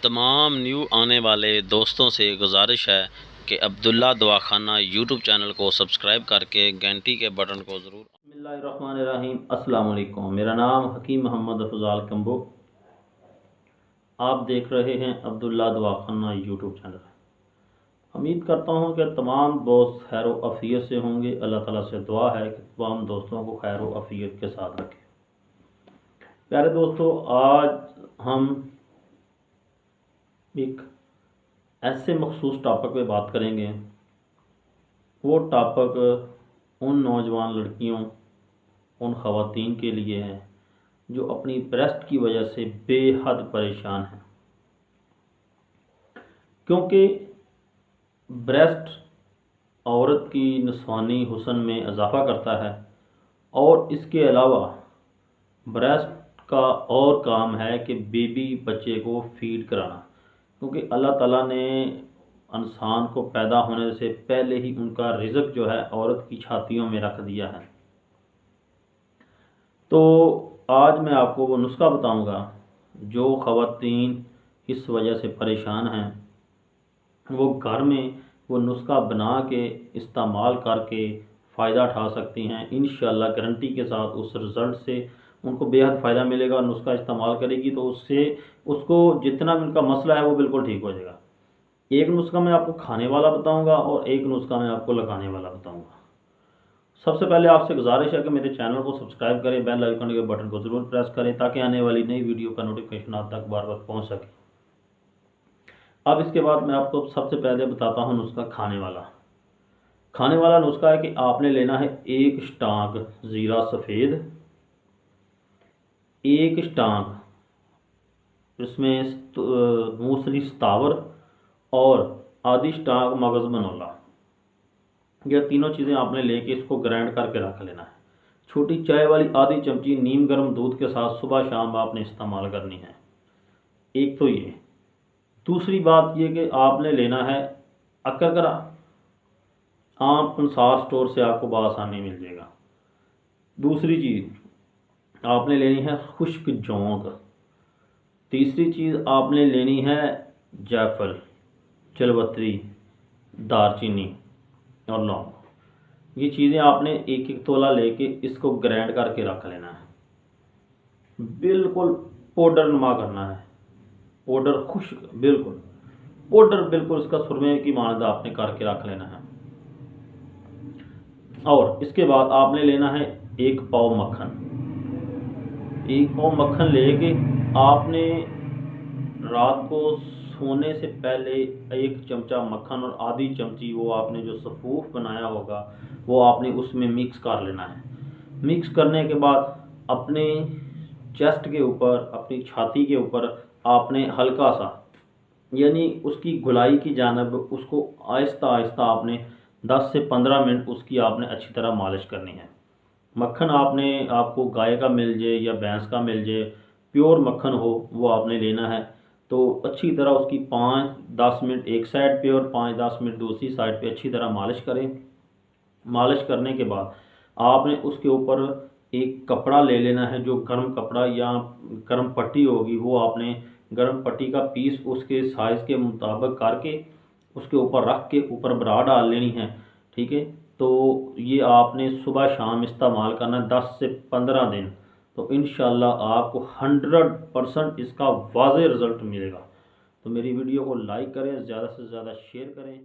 तमाम न्यू आने वाले दोस्तों से गुजारिश है कि अब्दुल्ला दवाखाना यूट्यूब चैनल को सब्सक्राइब करके घंटी के बटन को ज़रूर। बिस्मिल्लाहिर्रहमानिर्रहीम। अस्सलाम वालेकुम। मेरा नाम हकीम मोहम्मद अफजाल कम्बो। आप देख रहे हैं अब्दुल्ला दवाखाना यूट्यूब चैनल। उम्मीद करता हूं कि तमाम दोस्त खैर व अफ़ियत से होंगे। अल्लाह ताला से दुआ है कि तमाम दोस्तों को खैर व अफ़ियत के साथ रखें। प्यारे दोस्तों, आज हम एक ऐसे मखसूस टॉपिक पे बात करेंगे। वो टॉपिक उन नौजवान लड़कियों, उन ख़वातीन के लिए है जो अपनी ब्रेस्ट की वजह से बेहद परेशान हैं। क्योंकि ब्रेस्ट औरत की नस्वानी हुस्न में इजाफ़ा करता है और इसके अलावा ब्रेस्ट का और काम है कि बेबी बच्चे को फीड कराना। क्योंकि अल्लाह ताला ने इंसान को पैदा होने से पहले ही उनका रिज़्क जो है औरत की छातियों में रख दिया है। तो आज मैं आपको वो नुस्खा बताऊंगा जो ख़वातीन इस वजह से परेशान हैं, वो घर में वो नुस्खा बना के इस्तेमाल करके फ़ायदा उठा सकती हैं। इंशाअल्लाह गारंटी के साथ उस रिज़ल्ट से उनको बेहद फ़ायदा मिलेगा। नुस्खा इस्तेमाल करेगी तो उससे उसको जितना भी उनका मसला है वो बिल्कुल ठीक हो जाएगा। एक नुस्खा मैं आपको खाने वाला बताऊंगा और एक नुस्खा मैं आपको लगाने वाला बताऊंगा। सबसे पहले आपसे गुजारिश है कि मेरे चैनल को सब्सक्राइब करें, बेल आइकन के बटन को ज़रूर प्रेस करें ताकि आने वाली नई वीडियो का नोटिफिकेशन आप तक बार बार पहुंच सके। अब इसके बाद मैं आपको सबसे पहले बताता हूं नुस्खा खाने वाला। खाने वाला नुस्खा है कि आपने लेना है एक स्टांक ज़ीरा सफ़ेद, एक स्टांक इसमें मूसली सतावर और आधी स्टांक मगज़ मनोला। यह तीनों चीज़ें आपने लेके इसको ग्राइंड करके रख लेना है। छोटी चाय वाली आधी चमची नीम गर्म दूध के साथ सुबह शाम आपने इस्तेमाल करनी है। एक तो ये। दूसरी बात ये कि आपने लेना है अकरकरा। आम कंसार स्टोर से आपको बआसानी मिल जाएगा। दूसरी चीज़ आपने लेनी है खुश्क जौंक। तीसरी चीज़ आपने लेनी है जायफल, जलवत्री, दारचीनी और लौंग। ये चीज़ें आपने एक एक तोला लेके इसको ग्राइंड करके रख लेना है। बिल्कुल पाउडर नुमा करना है, पाउडर खुश्क, बिल्कुल पाउडर, बिल्कुल इसका सुरमे की मानद आपने करके रख लेना है। और इसके बाद आपने लेना है एक पाव मक्खन। एक पाव मक्खन लेके आपने रात को सोने से पहले एक चमचा मक्खन और आधी चमची वो आपने जो सफ़ूफ बनाया होगा वो आपने उसमें मिक्स कर लेना है। मिक्स करने के बाद अपने चेस्ट के ऊपर, अपनी छाती के ऊपर आपने हल्का सा, यानी उसकी गुलाई की जानब उसको आहिस्ता आहिस्ता आपने 10 से 15 मिनट उसकी आपने अच्छी तरह मालिश करनी है। मक्खन आपको गाय का मिल जाए या भैंस का मिल जाए, प्योर मक्खन हो वो आपने लेना है। तो अच्छी तरह उसकी 5-10 मिनट एक साइड पे और 5-10 मिनट दूसरी साइड पे अच्छी तरह मालिश करें। मालिश करने के बाद आपने उसके ऊपर एक कपड़ा ले लेना है, जो गर्म कपड़ा या गर्म पट्टी होगी वो आपने गर्म पट्टी का पीस उसके साइज़ के मुताबिक करके उसके ऊपर रख के ऊपर बरा डाल लेनी है। ठीक है, तो ये आपने सुबह शाम इस्तेमाल करना है 10 से 15 दिन। तो इंशाल्लाह आपको 100% इसका वाज़ेह रिज़ल्ट मिलेगा। तो मेरी वीडियो को लाइक करें, ज़्यादा से ज़्यादा शेयर करें।